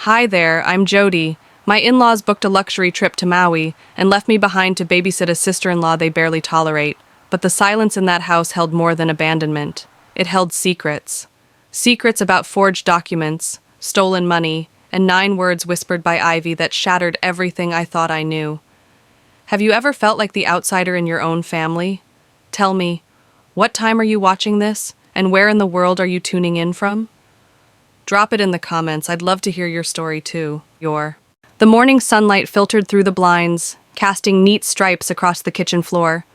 Hi there, I'm Jody. My in-laws booked a luxury trip to Maui and left me behind to babysit a sister-in-law they barely tolerate. But the silence in that house held more than abandonment. It held secrets. Secrets about forged documents, stolen money, and 9 words whispered by Ivy that shattered everything I thought I knew. Have you ever felt like the outsider in your own family? Tell me, what time are you watching this, and where in the world are you tuning in from? Drop it in the comments. I'd love to hear your story too. The morning sunlight filtered through the blinds, casting neat stripes across the kitchen floor.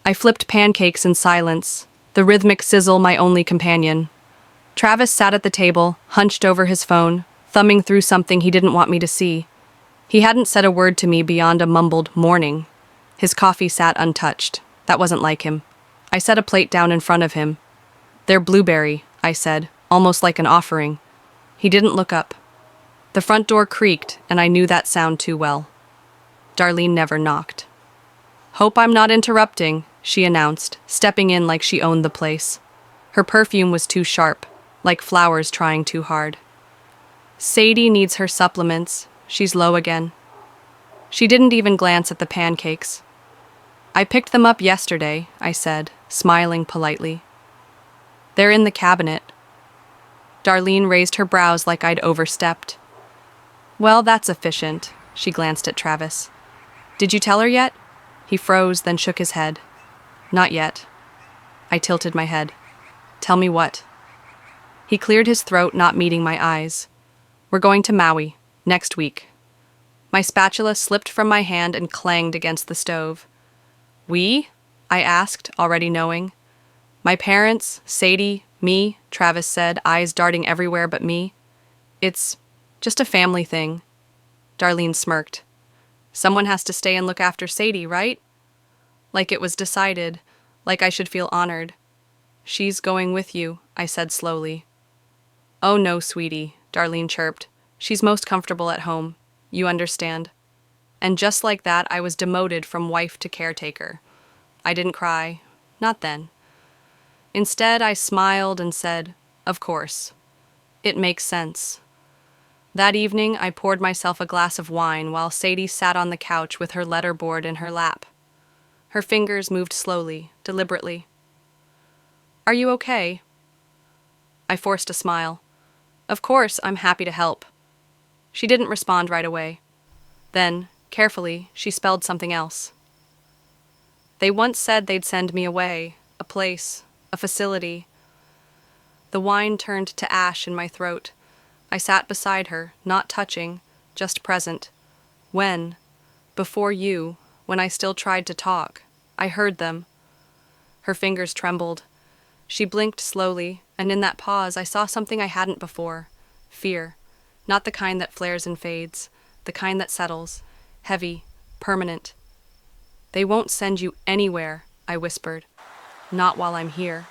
I flipped pancakes in silence, the rhythmic sizzle my only companion. Travis sat at the table, hunched over his phone, thumbing through something he didn't want me to see. He hadn't said a word to me beyond a mumbled morning. His coffee sat untouched. That wasn't like him. I set a plate down in front of him. "They're blueberry," I said, almost like an offering. He didn't look up. The front door creaked, and I knew that sound too well. Darlene never knocked. "Hope I'm not interrupting," she announced, stepping in like she owned the place. Her perfume was too sharp, like flowers trying too hard. "Sadie needs her supplements. She's low again." She didn't even glance at the pancakes. "I picked them up yesterday," I said, smiling politely. "They're in the cabinet." Darlene raised her brows like I'd overstepped. "Well, that's efficient." She glanced at Travis. "Did you tell her yet?" He froze, then shook his head. "Not yet." I tilted my head. "Tell me what?" He cleared his throat, not meeting my eyes. "We're going to Maui, next week." My spatula slipped from my hand and clanged against the stove. "We?" I asked, already knowing. "My parents, Sadie, me," Travis said, eyes darting everywhere but me. "It's just a family thing." Darlene smirked. "Someone has to stay and look after Sadie, right?" Like it was decided, like I should feel honored. "She's going with you," I said slowly. "Oh no, sweetie," Darlene chirped. "She's most comfortable at home. You understand." And just like that, I was demoted from wife to caretaker. I didn't cry. Not then. Instead, I smiled and said, "Of course. It makes sense." That evening, I poured myself a glass of wine while Sadie sat on the couch with her letterboard in her lap. Her fingers moved slowly, deliberately. "Are you okay?" I forced a smile. "Of course, I'm happy to help." She didn't respond right away. Then, carefully, she spelled something else. "They once said they'd send me away, a place, a facility." The wine turned to ash in my throat. I sat beside her, not touching, just present. When, before you, when I still tried to talk, I heard them. Her fingers trembled. She blinked slowly, and in that pause I saw something I hadn't before. Fear. Not the kind that flares and fades, the kind that settles, heavy, permanent. "They won't send you anywhere," I whispered. "Not while I'm here."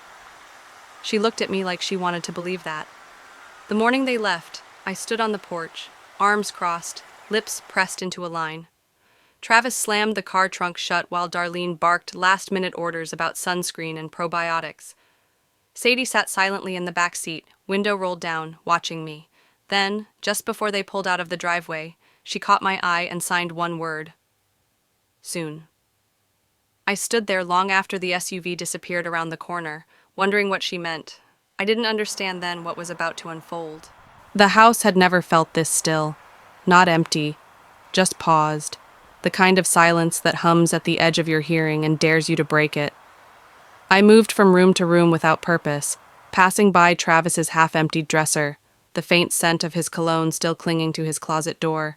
She looked at me like she wanted to believe that. The morning they left, I stood on the porch, arms crossed, lips pressed into a line. Travis slammed the car trunk shut while Darlene barked last-minute orders about sunscreen and probiotics. Sadie sat silently in the back seat, window rolled down, watching me. Then, just before they pulled out of the driveway, she caught my eye and signed one word. "Soon." I stood there long after the SUV disappeared around the corner, wondering what she meant. I didn't understand then what was about to unfold. The house had never felt this still. Not empty, just paused. The kind of silence that hums at the edge of your hearing and dares you to break it. I moved from room to room without purpose, passing by Travis's half-emptied dresser, the faint scent of his cologne still clinging to his closet door.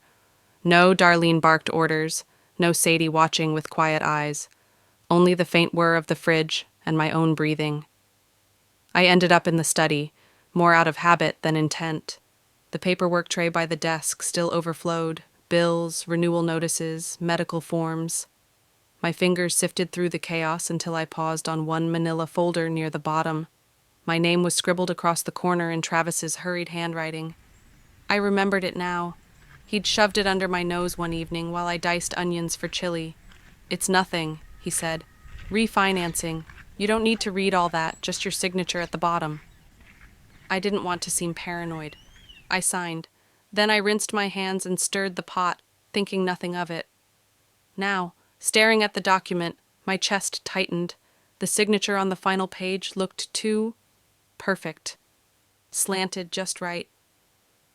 No Darlene barked orders, no Sadie watching with quiet eyes. Only the faint whir of the fridge and my own breathing. I ended up in the study, more out of habit than intent. The paperwork tray by the desk still overflowed, bills, renewal notices, medical forms. My fingers sifted through the chaos until I paused on one manila folder near the bottom. My name was scribbled across the corner in Travis's hurried handwriting. I remembered it now. He'd shoved it under my nose one evening while I diced onions for chili. "It's nothing," he said. "Refinancing. You don't need to read all that, just your signature at the bottom." I didn't want to seem paranoid. I signed, Then I rinsed my hands and stirred the pot, thinking nothing of it. Now, staring at the document, my chest tightened. The signature on the final page looked too perfect. Slanted just right.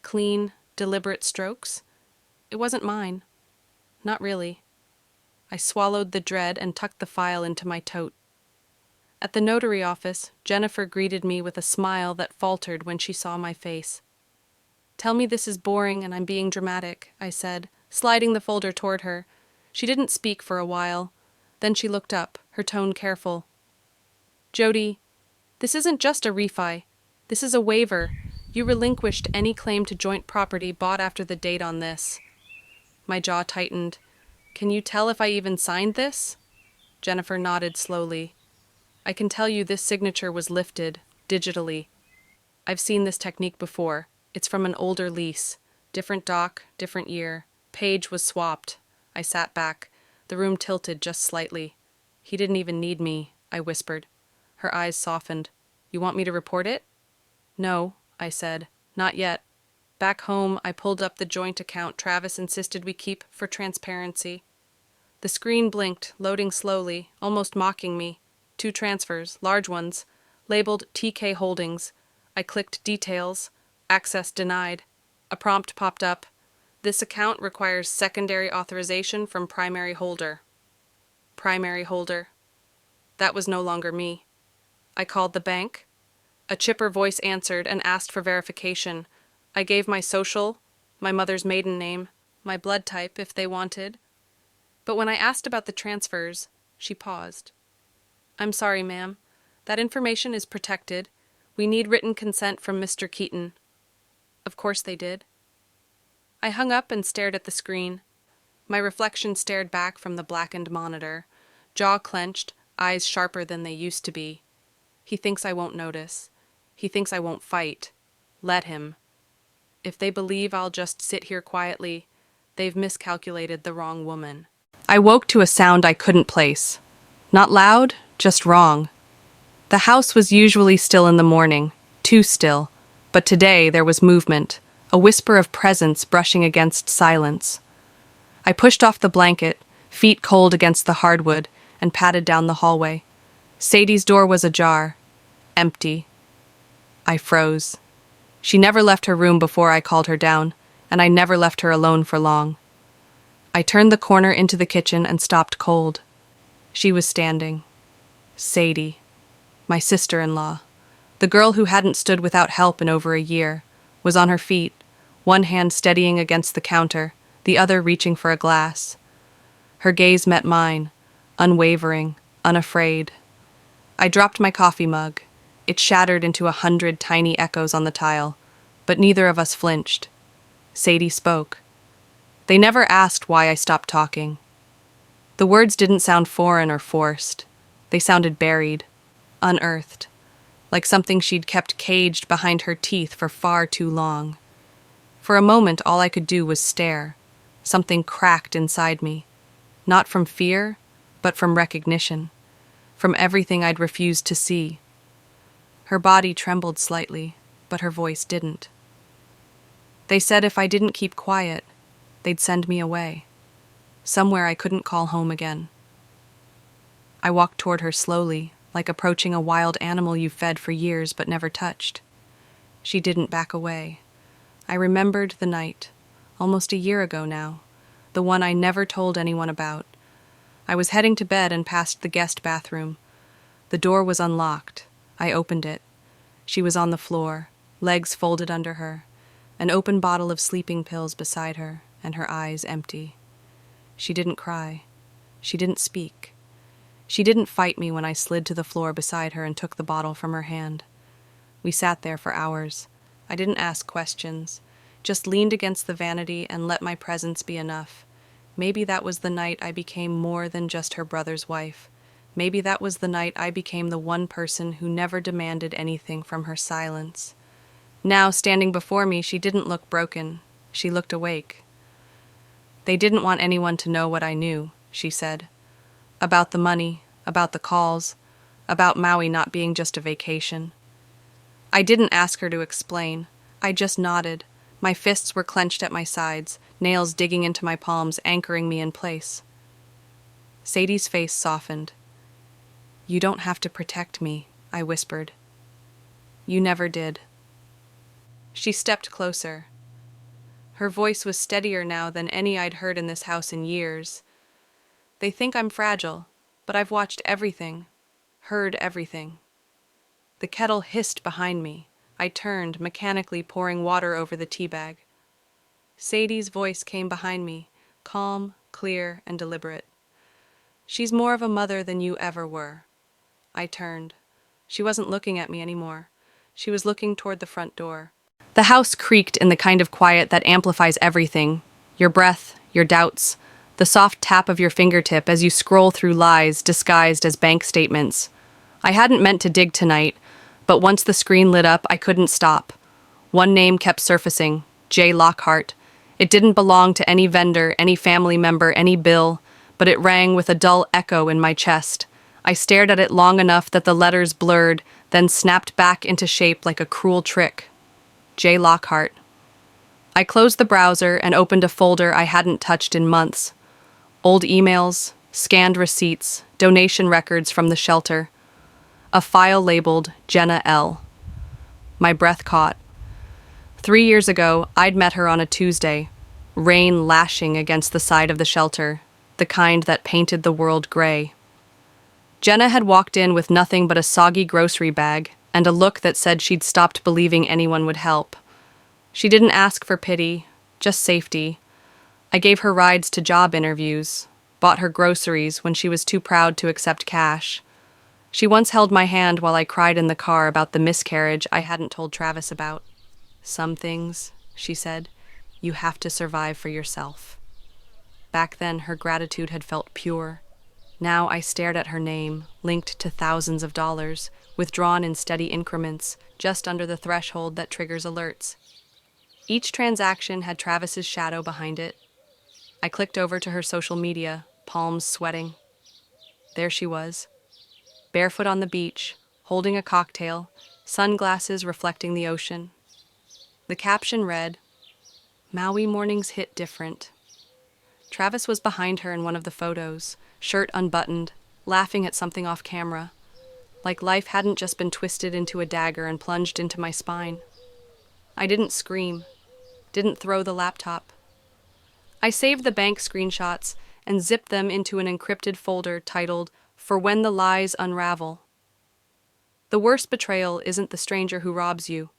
Clean, deliberate strokes. It wasn't mine. Not really. I swallowed the dread and tucked the file into my tote. At the notary office, Jennifer greeted me with a smile that faltered when she saw my face. "Tell me this is boring and I'm being dramatic," I said, sliding the folder toward her. She didn't speak for a while. Then she looked up, her tone careful. "Jody, this isn't just a refi. This is a waiver. You relinquished any claim to joint property bought after the date on this." My jaw tightened. "Can you tell if I even signed this?" Jennifer nodded slowly. "I can tell you this signature was lifted, digitally. I've seen this technique before. It's from an older lease. Different doc, different year. Page was swapped." I sat back. The room tilted just slightly. "He didn't even need me," I whispered. Her eyes softened. "You want me to report it?" "No," I said. "Not yet. Back home, I pulled up the joint account Travis insisted we keep for transparency." The screen blinked, loading slowly, almost mocking me. 2 transfers, large ones, labeled TK Holdings. I clicked Details. Access denied. A prompt popped up. "This account requires secondary authorization from primary holder." Primary holder. That was no longer me. I called the bank. A chipper voice answered and asked for verification. I gave my social, my mother's maiden name, my blood type if they wanted. But when I asked about the transfers, she paused. "I'm sorry, ma'am. That information is protected. We need written consent from Mr. Keaton." Of course they did. I hung up and stared at the screen. My reflection stared back from the blackened monitor, jaw clenched, eyes sharper than they used to be. He thinks I won't notice. He thinks I won't fight. Let him. If they believe I'll just sit here quietly, they've miscalculated the wrong woman. I woke to a sound I couldn't place. Not loud, just wrong. The house was usually still in the morning, too still, but today there was movement, a whisper of presence brushing against silence. I pushed off the blanket, feet cold against the hardwood, and padded down the hallway. Sadie's door was ajar, empty. I froze. She never left her room before I called her down, and I never left her alone for long. I turned the corner into the kitchen and stopped cold. She was standing. Sadie, my sister-in-law, the girl who hadn't stood without help in over a year, was on her feet, one hand steadying against the counter, the other reaching for a glass. Her gaze met mine, unwavering, unafraid. I dropped my coffee mug. It shattered into 100 tiny echoes on the tile, but neither of us flinched. Sadie spoke. They never asked why I stopped talking. The words didn't sound foreign or forced. They sounded buried, unearthed, like something she'd kept caged behind her teeth for far too long. For a moment, all I could do was stare. Something cracked inside me, not from fear, but from recognition, from everything I'd refused to see. Her body trembled slightly, but her voice didn't. They said if I didn't keep quiet, they'd send me away, somewhere I couldn't call home again. I walked toward her slowly, like approaching a wild animal you fed for years but never touched. She didn't back away. I remembered the night, almost a year ago now, the one I never told anyone about. I was heading to bed and passed the guest bathroom. The door was unlocked. I opened it. She was on the floor, legs folded under her, an open bottle of sleeping pills beside her, and her eyes empty. She didn't cry. She didn't speak. She didn't fight me when I slid to the floor beside her and took the bottle from her hand. We sat there for hours. I didn't ask questions, just leaned against the vanity and let my presence be enough. Maybe that was the night I became more than just her brother's wife. Maybe that was the night I became the one person who never demanded anything from her silence. Now, standing before me, she didn't look broken. She looked awake. "They didn't want anyone to know what I knew," she said. "About the money, about the calls, about Maui not being just a vacation." I didn't ask her to explain. I just nodded, My fists were clenched at my sides, nails digging into my palms, anchoring me in place. Sadie's face softened. "You don't have to protect me," I whispered. "You never did." She stepped closer. Her voice was steadier now than any I'd heard in this house in years. "They think I'm fragile, but I've watched everything, heard everything." The kettle hissed behind me. I turned, mechanically pouring water over the tea bag. Sadie's voice came behind me, calm, clear, and deliberate. "She's more of a mother than you ever were." I turned. She wasn't looking at me anymore. She was looking toward the front door. The house creaked in the kind of quiet that amplifies everything. Your breath, your doubts, the soft tap of your fingertip as you scroll through lies disguised as bank statements. I hadn't meant to dig tonight, but once the screen lit up, I couldn't stop. One name kept surfacing, J. Lockhart. It didn't belong to any vendor, any family member, any bill, but it rang with a dull echo in my chest. I stared at it long enough that the letters blurred, then snapped back into shape like a cruel trick. J. Lockhart. I closed the browser and opened a folder I hadn't touched in months. Old emails, scanned receipts, donation records from the shelter. A file labeled Jenna L. My breath caught. 3 years ago, I'd met her on a Tuesday, rain lashing against the side of the shelter, the kind that painted the world gray. Jenna had walked in with nothing but a soggy grocery bag and a look that said she'd stopped believing anyone would help. She didn't ask for pity, just safety. I gave her rides to job interviews, bought her groceries when she was too proud to accept cash. She once held my hand while I cried in the car about the miscarriage I hadn't told Travis about. "Some things," she said, "you have to survive for yourself." Back then, her gratitude had felt pure. Now I stared at her name, linked to thousands of dollars, withdrawn in steady increments, just under the threshold that triggers alerts. Each transaction had Travis's shadow behind it. I clicked over to her social media, palms sweating. There she was, barefoot on the beach, holding a cocktail, sunglasses reflecting the ocean. The caption read, "Maui mornings hit different." Travis was behind her in one of the photos, shirt unbuttoned, laughing at something off camera, like life hadn't just been twisted into a dagger and plunged into my spine. I didn't scream, didn't throw the laptop. I saved the bank screenshots and zipped them into an encrypted folder titled, "For When the Lies Unravel." The worst betrayal isn't the stranger who robs you.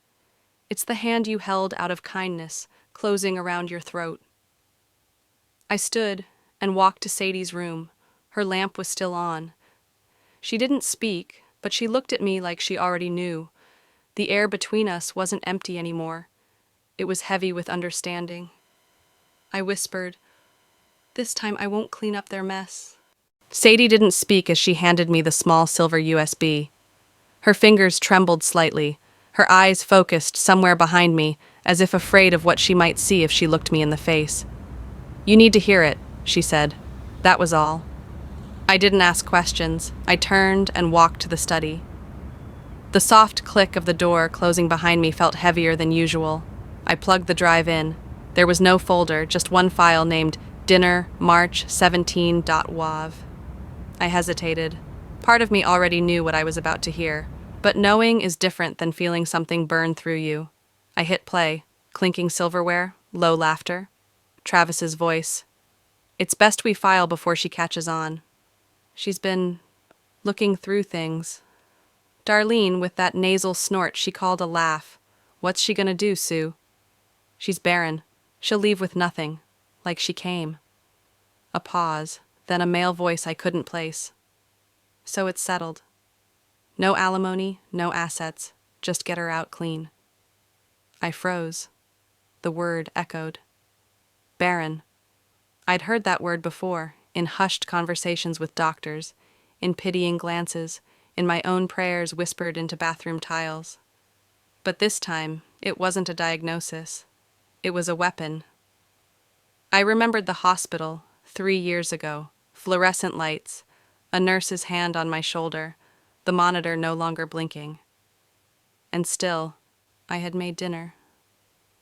It's the hand you held out of kindness, closing around your throat. I stood and walked to Sadie's room. Her lamp was still on. She didn't speak, but she looked at me like she already knew. The air between us wasn't empty anymore. It was heavy with understanding. I whispered, "This time I won't clean up their mess." Sadie didn't speak as she handed me the small silver USB. Her fingers trembled slightly, her eyes focused somewhere behind me, as if afraid of what she might see if she looked me in the face. "You need to hear it," she said. That was all. I didn't ask questions. I turned and walked to the study. The soft click of the door closing behind me felt heavier than usual. I plugged the drive in. There was no folder, just one file named Dinner, March 17.wav. I hesitated. Part of me already knew what I was about to hear, but knowing is different than feeling something burn through you. I hit play, clinking silverware, low laughter. Travis's voice. "It's best we file before she catches on. She's been looking through things." Darlene, with that nasal snort she called a laugh. "What's she gonna do, Sue?" "She's barren. She'll leave with nothing, like she came." A pause, then a male voice I couldn't place. "So it's settled. No alimony, no assets, just get her out clean." I froze. The word echoed. Barren. I'd heard that word before, in hushed conversations with doctors, in pitying glances, in my own prayers whispered into bathroom tiles. But this time, it wasn't a diagnosis. It was a weapon. I remembered the hospital, 3 years ago, fluorescent lights, a nurse's hand on my shoulder, the monitor no longer blinking. And still, I had made dinner.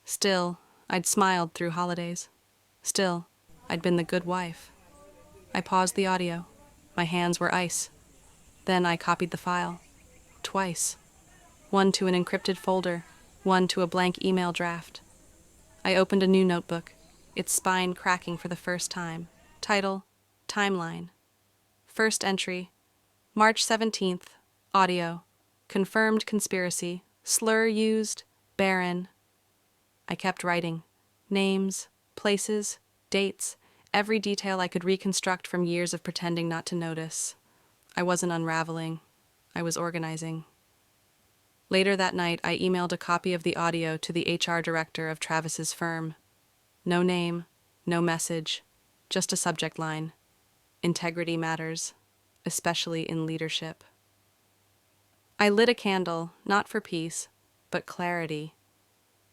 Still, I'd smiled through holidays. Still, I'd been the good wife. I paused the audio. My hands were ice. Then I copied the file. Twice. One to an encrypted folder, one to a blank email draft. I opened a new notebook, its spine cracking for the first time. Title, Timeline. First entry, March 17th, audio. Confirmed conspiracy. Slur used, barren. I kept writing. Names, places, dates, every detail I could reconstruct from years of pretending not to notice. I wasn't unraveling. I was organizing. Later that night, I emailed a copy of the audio to the HR director of Travis's firm. No name, no message, just a subject line. Integrity matters, especially in leadership. I lit a candle, not for peace, but clarity.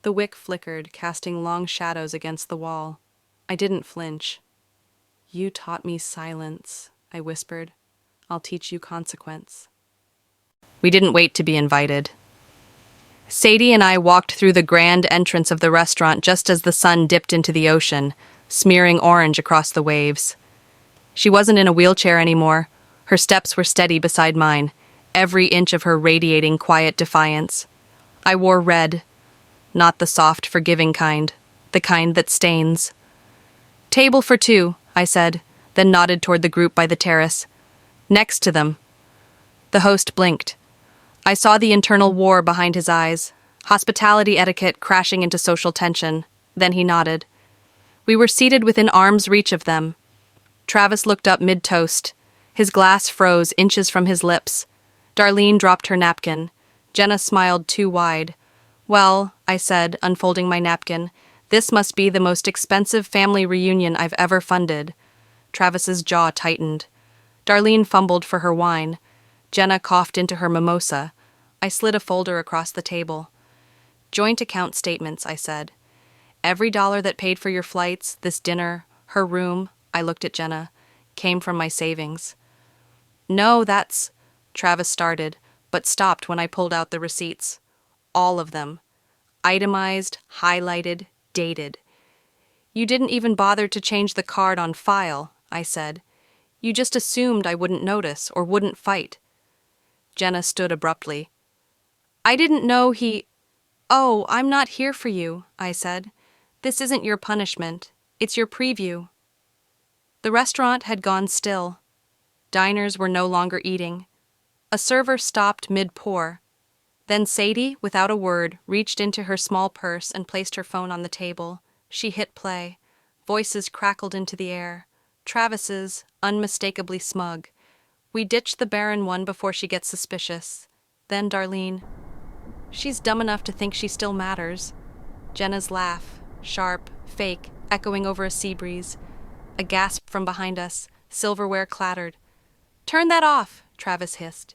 The wick flickered, casting long shadows against the wall. I didn't flinch. "You taught me silence," I whispered. "I'll teach you consequence." We didn't wait to be invited. Sadie and I walked through the grand entrance of the restaurant just as the sun dipped into the ocean, smearing orange across the waves. She wasn't in a wheelchair anymore. Her steps were steady beside mine, every inch of her radiating quiet defiance. I wore red, not the soft, forgiving kind, the kind that stains. "Table for two," I said, then nodded toward the group by the terrace. "Next to them." The host blinked. I saw the internal war behind his eyes, hospitality etiquette crashing into social tension. Then he nodded. We were seated within arm's reach of them. Travis looked up mid-toast. His glass froze inches from his lips. Darlene dropped her napkin. Jenna smiled too wide. "Well," I said, unfolding my napkin, "this must be the most expensive family reunion I've ever funded." Travis's jaw tightened. Darlene fumbled for her wine. Jenna coughed into her mimosa. I slid a folder across the table. "Joint account statements," I said. "Every dollar that paid for your flights, this dinner, her room," I looked at Jenna, "came from my savings." "No, that's—" Travis started, but stopped when I pulled out the receipts. All of them. Itemized, highlighted, dated. "You didn't even bother to change the card on file," I said. "You just assumed I wouldn't notice or wouldn't fight." Jenna stood abruptly. "I didn't know he—" "Oh, I'm not here for you," I said. "This isn't your punishment. It's your preview." The restaurant had gone still. Diners were no longer eating. A server stopped mid-pour. Then Sadie, without a word, reached into her small purse and placed her phone on the table. She hit play. Voices crackled into the air. Travis's, unmistakably smug. "We ditched the barren one before she gets suspicious." Then Darlene. "She's dumb enough to think she still matters." Jenna's laugh, sharp, fake, echoing over a sea breeze. A gasp from behind us. Silverware clattered. "Turn that off," Travis hissed.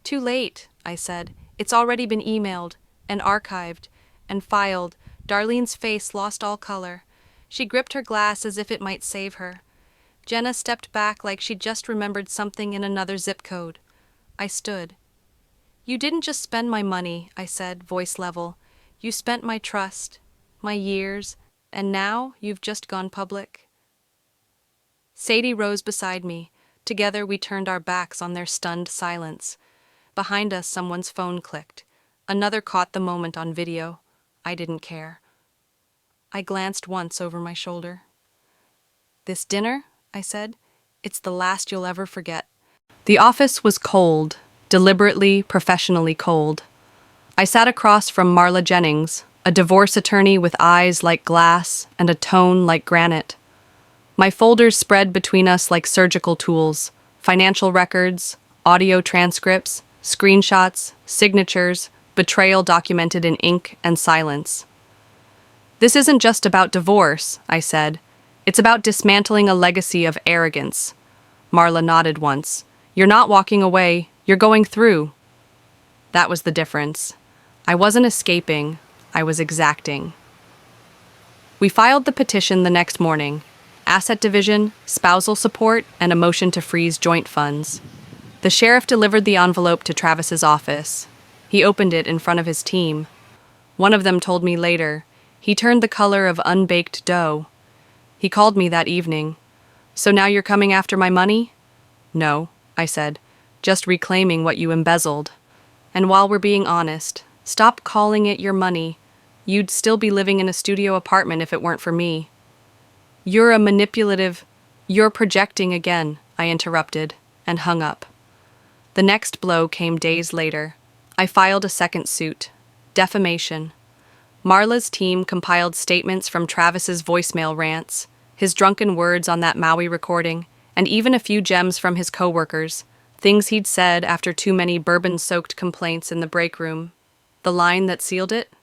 "Too late," I said. "It's already been emailed, and archived, and filed." Darlene's face lost all color. She gripped her glass as if it might save her. Jenna stepped back like she'd just remembered something in another zip code. I stood. "You didn't just spend my money," I said, voice level. "You spent my trust, my years, and now you've just gone public." Sadie rose beside me. Together we turned our backs on their stunned silence. Behind us, someone's phone clicked. Another caught the moment on video. I didn't care. I glanced once over my shoulder. "This dinner," I said, "it's the last you'll ever forget." The office was cold, deliberately, professionally cold. I sat across from Marla Jennings, a divorce attorney with eyes like glass and a tone like granite. My folders spread between us like surgical tools, financial records, audio transcripts, screenshots, signatures, betrayal documented in ink and silence. "This isn't just about divorce," I said. "It's about dismantling a legacy of arrogance." Marla nodded once. "You're not walking away, you're going through." That was the difference. I wasn't escaping, I was exacting. We filed the petition the next morning. Asset division, spousal support, and a motion to freeze joint funds. The sheriff delivered the envelope to Travis's office. He opened it in front of his team. One of them told me later, He turned the color of unbaked dough. He called me that evening. "So now you're coming after my money?" "No," I said, "just reclaiming what you embezzled. And while we're being honest, stop calling it your money. You'd still be living in a studio apartment if it weren't for me." "You're a manipulative—" "You're projecting again," I interrupted, and hung up. The next blow came days later. I filed a second suit. Defamation. Marla's team compiled statements from Travis's voicemail rants, his drunken words on that Maui recording, and even a few gems from his coworkers, things he'd said after too many bourbon-soaked complaints in the break room. The line that sealed it?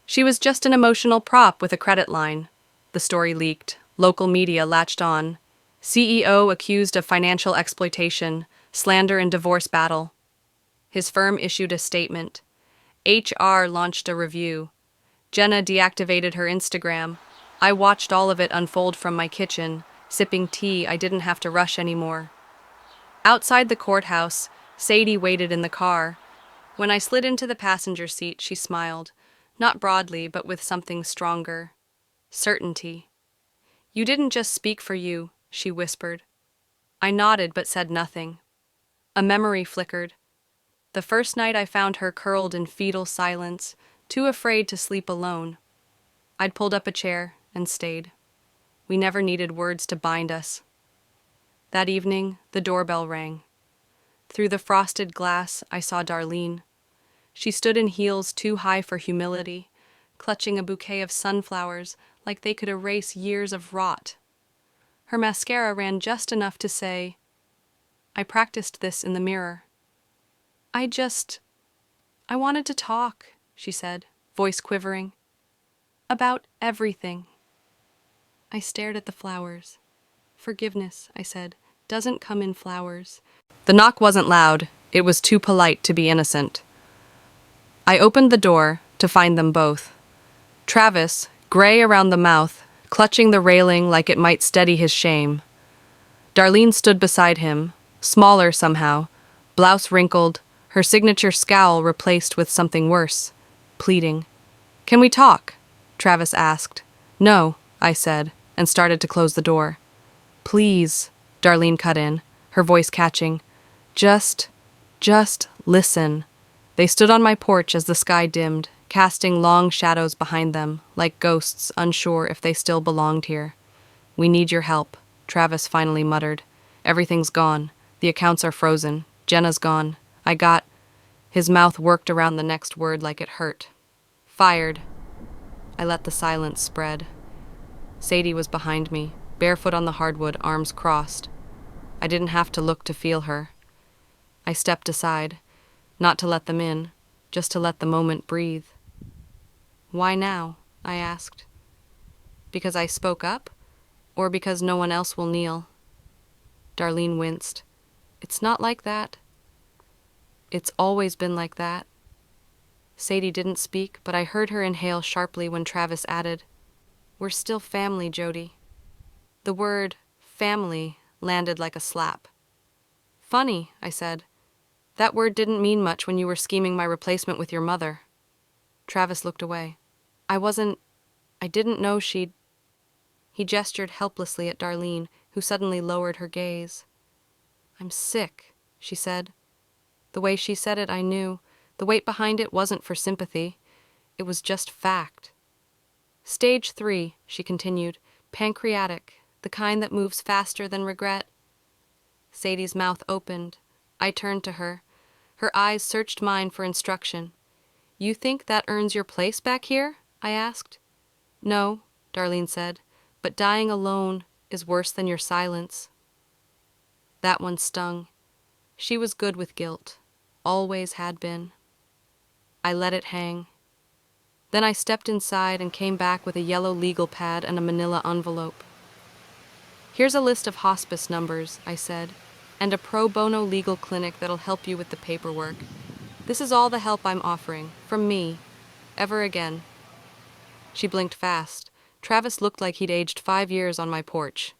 "She was just an emotional prop with a credit line." The story leaked. Local media latched on. CEO accused of financial exploitation, slander and divorce battle. His firm issued a statement. HR launched a review. Jenna deactivated her Instagram. I watched all of it unfold from my kitchen, sipping tea. I didn't have to rush anymore. Outside the courthouse, Sadie waited in the car. When I slid into the passenger seat, she smiled, not broadly, but with something stronger. Certainty. "You didn't just speak for you," she whispered. I nodded but said nothing. A memory flickered. The first night I found her curled in fetal silence, too afraid to sleep alone. I'd pulled up a chair and stayed. We never needed words to bind us. That evening, the doorbell rang. Through the frosted glass, I saw Darlene. She stood in heels too high for humility, clutching a bouquet of sunflowers like they could erase years of rot. Her mascara ran just enough to say, "I practiced this in the mirror." I wanted to talk," she said, voice quivering. "About everything." I stared at the flowers. "Forgiveness," I said, "doesn't come in flowers." The knock wasn't loud. It was too polite to be innocent. I opened the door to find them both. Travis, gray around the mouth, clutching the railing like it might steady his shame. Darlene stood beside him, smaller somehow, blouse wrinkled, her signature scowl replaced with something worse, pleading. "Can we talk?" Travis asked. "No," I said, and started to close the door. "Please," Darlene cut in, her voice catching. Just listen." They stood on my porch as the sky dimmed, casting long shadows behind them, like ghosts unsure if they still belonged here. "We need your help," Travis finally muttered. "Everything's gone. The accounts are frozen. Jenna's gone. His mouth worked around the next word like it hurt. "Fired." I let the silence spread. Sadie was behind me, barefoot on the hardwood, arms crossed. I didn't have to look to feel her. I stepped aside, not to let them in, just to let the moment breathe. "Why now?" I asked. "Because I spoke up? Or because no one else will kneel?" Darlene winced. "It's not like that." "It's always been like that." Sadie didn't speak, but I heard her inhale sharply when Travis added, "We're still family, Jody." The word family landed like a slap. "Funny," I said. "That word didn't mean much when you were scheming my replacement with your mother." Travis looked away. I didn't know she'd—" He gestured helplessly at Darlene, who suddenly lowered her gaze. "I'm sick," she said. The way she said it, I knew. The weight behind it wasn't for sympathy. It was just fact. "Stage 3, she continued, "pancreatic, the kind that moves faster than regret." Sadie's mouth opened. I turned to her. Her eyes searched mine for instruction. "You think that earns your place back here?" I asked. "No," Darlene said, "but dying alone is worse than your silence." That one stung. She was good with guilt. Always had been. I let it hang. Then I stepped inside and came back with a yellow legal pad and a manila envelope. "Here's a list of hospice numbers," I said, "and a pro bono legal clinic that'll help you with the paperwork. This is all the help I'm offering, from me, ever again." She blinked fast. Travis looked like he'd aged 5 years on my porch.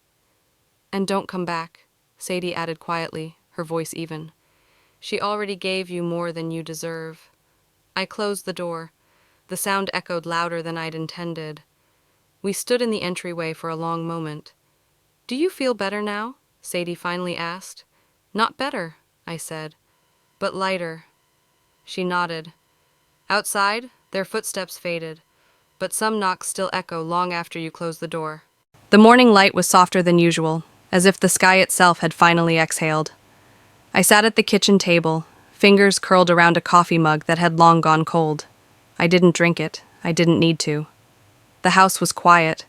"And don't come back," Sadie added quietly, her voice even. "She already gave you more than you deserve." I closed the door. The sound echoed louder than I'd intended. We stood in the entryway for a long moment. "Do you feel better now?" Sadie finally asked. "Not better," I said, "but lighter." She nodded. Outside, their footsteps faded, but some knocks still echo long after you close the door. The morning light was softer than usual, as if the sky itself had finally exhaled. I sat at the kitchen table, fingers curled around a coffee mug that had long gone cold. I didn't drink it. I didn't need to. The house was quiet,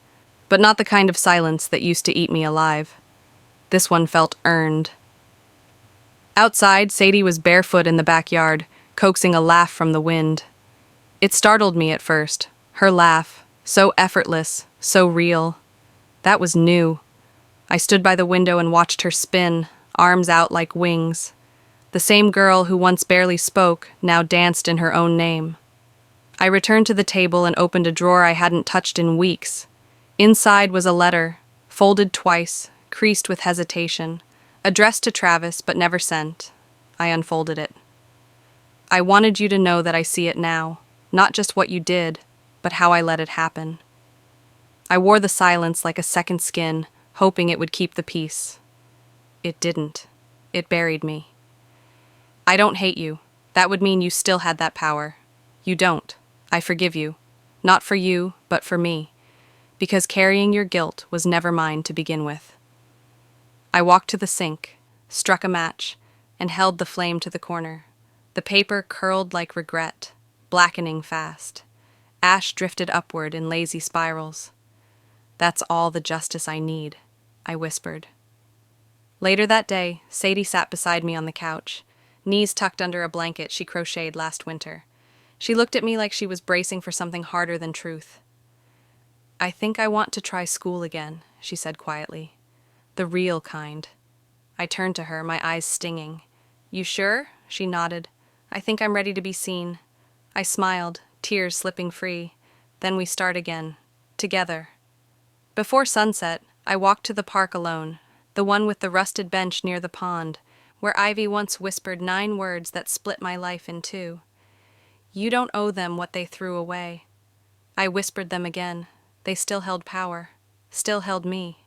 but not the kind of silence that used to eat me alive. This one felt earned. Outside, Sadie was barefoot in the backyard, coaxing a laugh from the wind. It startled me at first, her laugh, so effortless, so real. That was new. I stood by the window and watched her spin, arms out like wings. The same girl who once barely spoke now danced in her own name. I returned to the table and opened a drawer I hadn't touched in weeks. Inside was a letter, folded twice, creased with hesitation, addressed to Travis but never sent. I unfolded it. "I wanted you to know that I see it now, not just what you did, but how I let it happen." I wore the silence like a second skin, hoping it would keep the peace. It didn't. It buried me. "I don't hate you. That would mean you still had that power. You don't. I forgive you. Not for you, but for me. Because carrying your guilt was never mine to begin with." I walked to the sink, struck a match, and held the flame to the corner. The paper curled like regret, blackening fast. Ash drifted upward in lazy spirals. "That's all the justice I need," I whispered. Later that day, Sadie sat beside me on the couch, knees tucked under a blanket she crocheted last winter. She looked at me like she was bracing for something harder than truth. "I think I want to try school again," she said quietly. "The real kind." I turned to her, my eyes stinging. "You sure?" She nodded. "I think I'm ready to be seen." I smiled, tears slipping free. Then we start again. Together. Before sunset, I walked to the park alone, the one with the rusted bench near the pond, where Ivy once whispered 9 words that split my life in 2. "You don't owe them what they threw away." I whispered them again. They still held power, still held me.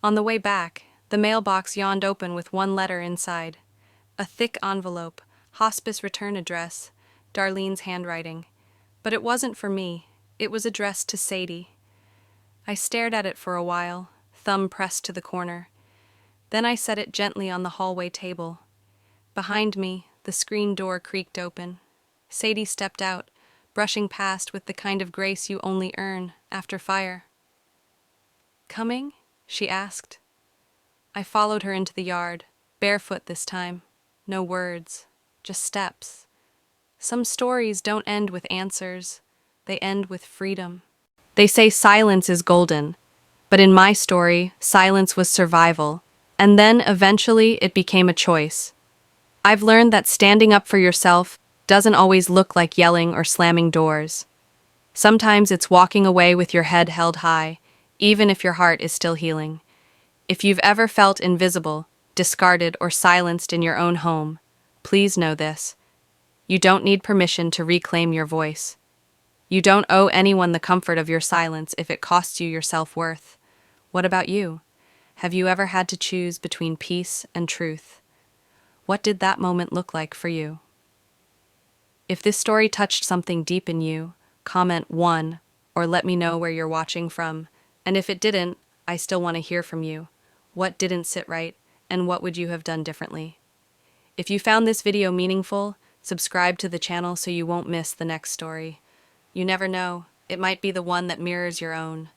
On the way back, the mailbox yawned open with one letter inside. A thick envelope, hospice return address, Darlene's handwriting. But it wasn't for me. It was addressed to Sadie. I stared at it for a while, thumb pressed to the corner. Then I set it gently on the hallway table. Behind me, the screen door creaked open. Sadie stepped out, brushing past with the kind of grace you only earn after fire. "Coming?" she asked. I followed her into the yard, barefoot this time. No words, just steps. Some stories don't end with answers. They end with freedom. They say silence is golden, but in my story, silence was survival, and then eventually it became a choice. I've learned that standing up for yourself doesn't always look like yelling or slamming doors. Sometimes it's walking away with your head held high, even if your heart is still healing. If you've ever felt invisible, discarded, or silenced in your own home, please know this. You don't need permission to reclaim your voice. You don't owe anyone the comfort of your silence if it costs you your self-worth. What about you? Have you ever had to choose between peace and truth? What did that moment look like for you? If this story touched something deep in you, comment 1 or let me know where you're watching from. And if it didn't, I still want to hear from you. What didn't sit right, and what would you have done differently? If you found this video meaningful, subscribe to the channel so you won't miss the next story. You never know, it might be the one that mirrors your own.